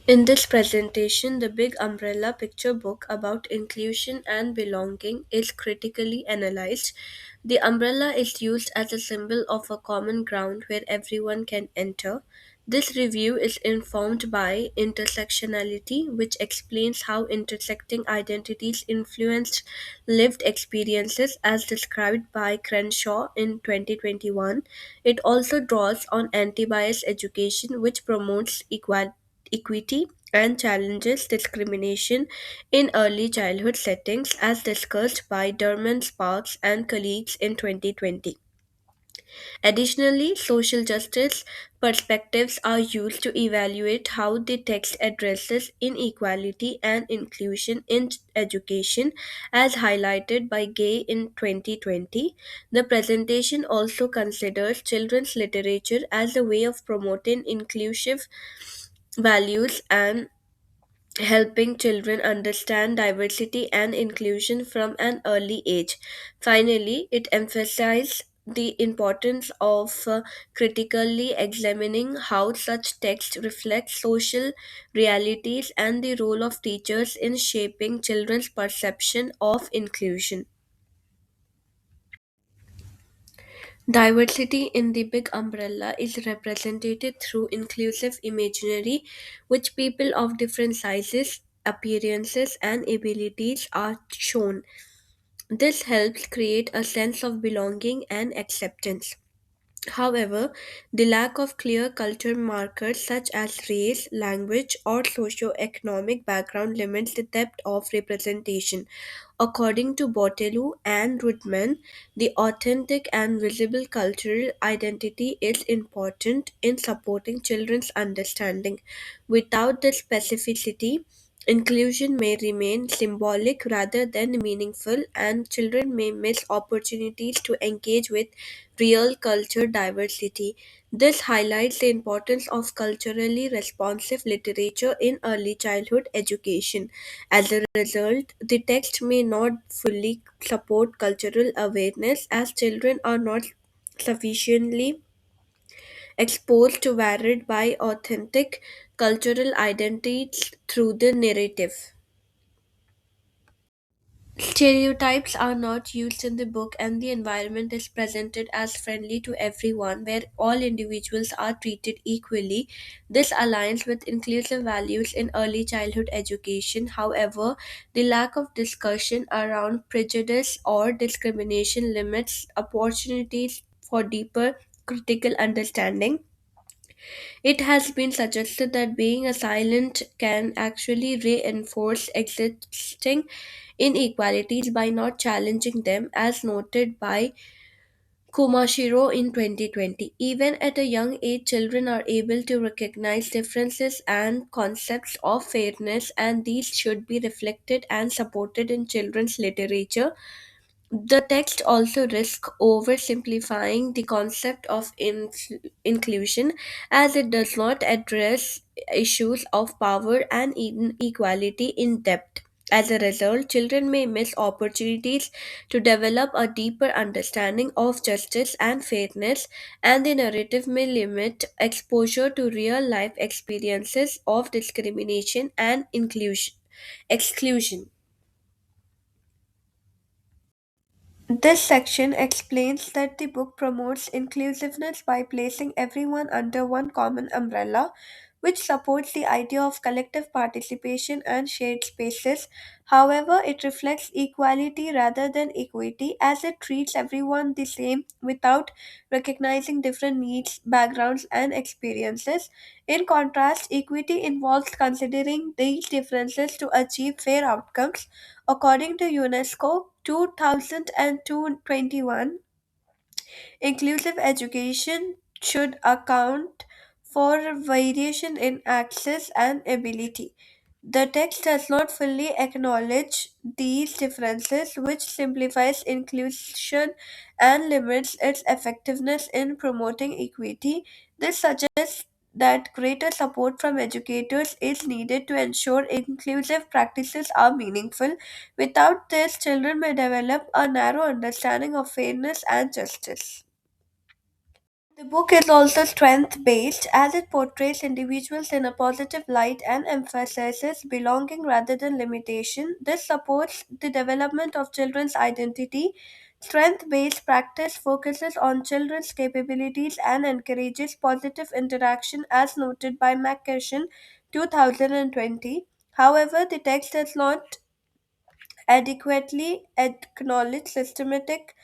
In this presentation, the Big Umbrella picture book about inclusion and belonging is critically analyzed. The umbrella is used as a symbol of a common ground where everyone can enter. This review is informed by intersectionality, which explains how intersecting identities influenced lived experiences as described by Crenshaw in 2021. It also draws on anti bias education, which promotes equity and challenges discrimination in early childhood settings as discussed by Derman Sparks and colleagues in 2020. Additionally, social justice perspectives are used to evaluate how the text addresses inequality and inclusion in education, as highlighted by Gay in 2020. The presentation also considers children's literature as a way of promoting inclusive values and helping children understand diversity and inclusion from an early age. Finally, it emphasized the importance of critically examining how such text reflects social realities and the role of teachers in shaping children's perception of inclusion. Diversity in the big umbrella is represented through inclusive imaginary, which people of different sizes, appearances, and abilities are shown. This helps create a sense of belonging and acceptance. However, the lack of clear culture markers such as race, language, or socio-economic background limits the depth of representation. According to Botelou and Rudman, the authentic and visible cultural identity is important in supporting children's understanding. Without the specificity, inclusion may remain symbolic rather than meaningful, and children may miss opportunities to engage with real culture diversity. This highlights the importance of culturally responsive literature in early childhood education. As a result, the text may not fully support cultural awareness as children are not sufficiently exposed to varied by authentic cultural identities through the narrative. Stereotypes are not used in the book, and the environment is presented as friendly to everyone, where all individuals are treated equally. This aligns with inclusive values in early childhood education. However, the lack of discussion around prejudice or discrimination limits opportunities for deeper critical understanding. It has been suggested that being a silent can actually reinforce existing inequalities by not challenging them, as noted by Kumashiro in 2020. Even at a young age, children are able to recognize differences and concepts of fairness, and these should be reflected and supported in children's literature. The text also risks oversimplifying the concept of inclusion, as it does not address issues of power and inequality in depth. As a result, children may miss opportunities to develop a deeper understanding of justice and fairness, and the narrative may limit exposure to real life experiences of discrimination and exclusion. This section explains that the book promotes inclusiveness by placing everyone under one common umbrella, which supports the idea of collective participation and shared spaces. However, it reflects equality rather than equity, as it treats everyone the same without recognizing different needs, backgrounds, and experiences. In contrast, equity involves considering these differences to achieve fair outcomes. According to UNESCO 2021, inclusive education should account for variation in access and ability. The text does not fully acknowledge these differences, which simplifies inclusion and limits its effectiveness in promoting equity. This suggests that greater support from educators is needed to ensure inclusive practices are meaningful. Without this, children may develop a narrow understanding of fairness and justice. The book is also strength based as it portrays individuals in a positive light and emphasizes belonging rather than limitation. This supports the development of children's identity. Strength based practice focuses on children's capabilities and encourages positive interaction, as noted by McKesson 2020. However, the text does not adequately acknowledge systematic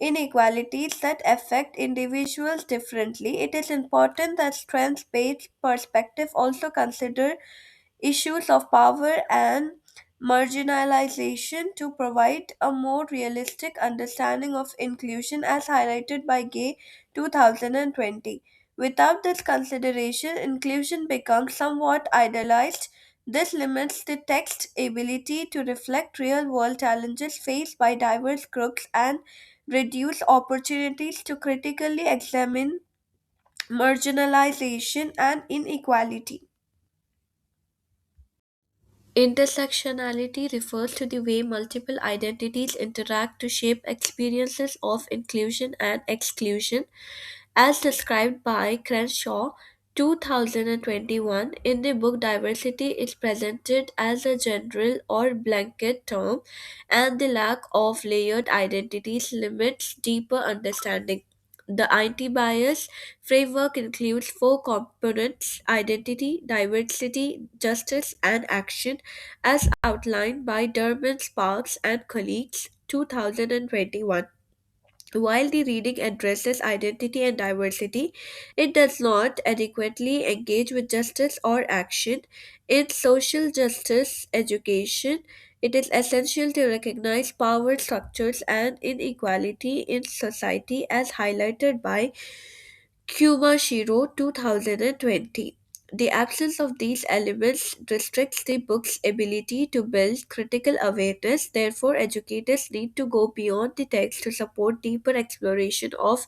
inequalities that affect individuals differently. It is important that strength based perspective also consider issues of power and marginalization to provide a more realistic understanding of inclusion as highlighted by Gay 2020. Without this consideration, inclusion becomes somewhat idealized. This limits the text's ability to reflect real world challenges faced by diverse groups and reduce opportunities to critically examine marginalization and inequality. Intersectionality refers to the way multiple identities interact to shape experiences of inclusion and exclusion, as described by Crenshaw 2021. In the book, diversity is presented as a general or blanket term, and the lack of layered identities limits deeper understanding. The anti bias framework includes four components: identity, diversity, justice, and action, as outlined by Derman Sparks and colleagues 2021. While the reading addresses identity and diversity, it does not adequately engage with justice or action. In social justice education, it is essential to recognize power structures and inequality in society as highlighted by Kumashiro 2020. The absence of these elements restricts the book's ability to build critical awareness. Therefore, educators need to go beyond the text to support deeper exploration of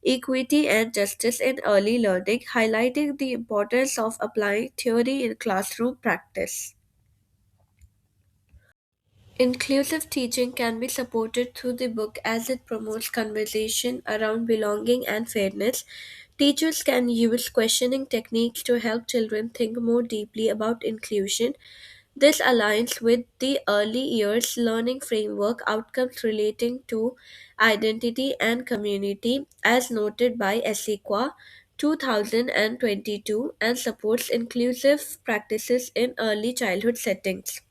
equity and justice in early learning, highlighting the importance of applying theory in classroom practice. Inclusive teaching can be supported through the book as it promotes conversation around belonging and fairness. Teachers can use questioning techniques to help children think more deeply about inclusion. This aligns with the early years learning framework outcomes relating to identity and community, as noted by Esequa 2022, and supports inclusive practices in early childhood settings.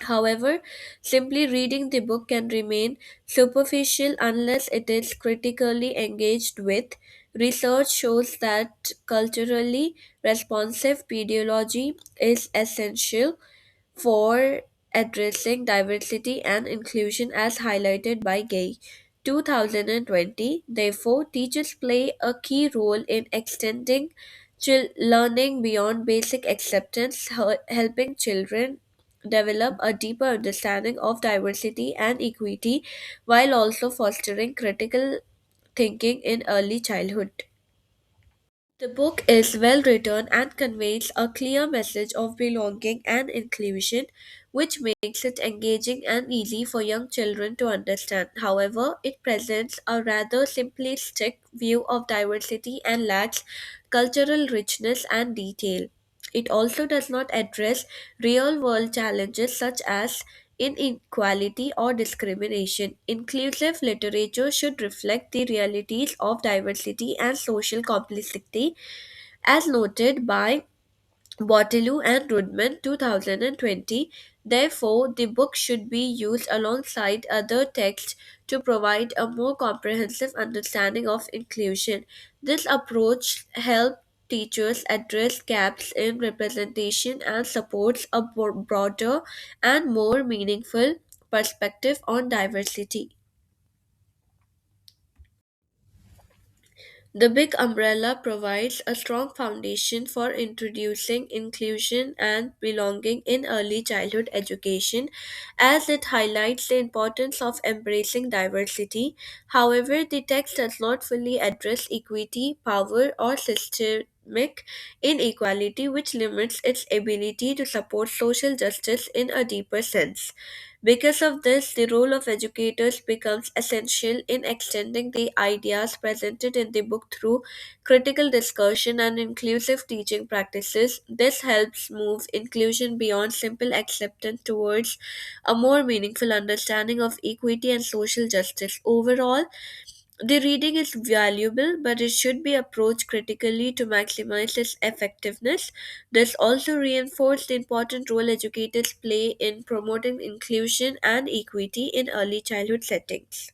However, simply reading the book can remain superficial unless it is critically engaged with. Research shows that culturally responsive pedagogy is essential for addressing diversity and inclusion as highlighted by Gay 2020. Therefore, teachers play a key role in extending learning beyond basic acceptance, helping children develop a deeper understanding of diversity and equity while also fostering critical thinking in early childhood. The book is well written and conveys a clear message of belonging and inclusion, which makes it engaging and easy for young children to understand. However, it presents a rather simplistic view of diversity and lacks cultural richness and detail. It also does not address real world challenges such as inequality or discrimination. Inclusive literature should reflect the realities of diversity and social complexity, as noted by Waterloo and Rudman 2020. Therefore, the book should be used alongside other texts to provide a more comprehensive understanding of inclusion. This approach helps teachers address gaps in representation and supports a broader and more meaningful perspective on diversity. The big umbrella provides a strong foundation for introducing inclusion and belonging in early childhood education, as it highlights the importance of embracing diversity. However, the text does not fully address equity, power, or systemic inequality, which limits its ability to support social justice in a deeper sense. Because of this, the role of educators becomes essential in extending the ideas presented in the book through critical discussion and inclusive teaching practices. This helps move inclusion beyond simple acceptance towards a more meaningful understanding of equity and social justice. Overall, the reading is valuable, but it should be approached critically to maximize its effectiveness. This also reinforces the important role educators play in promoting inclusion and equity in early childhood settings.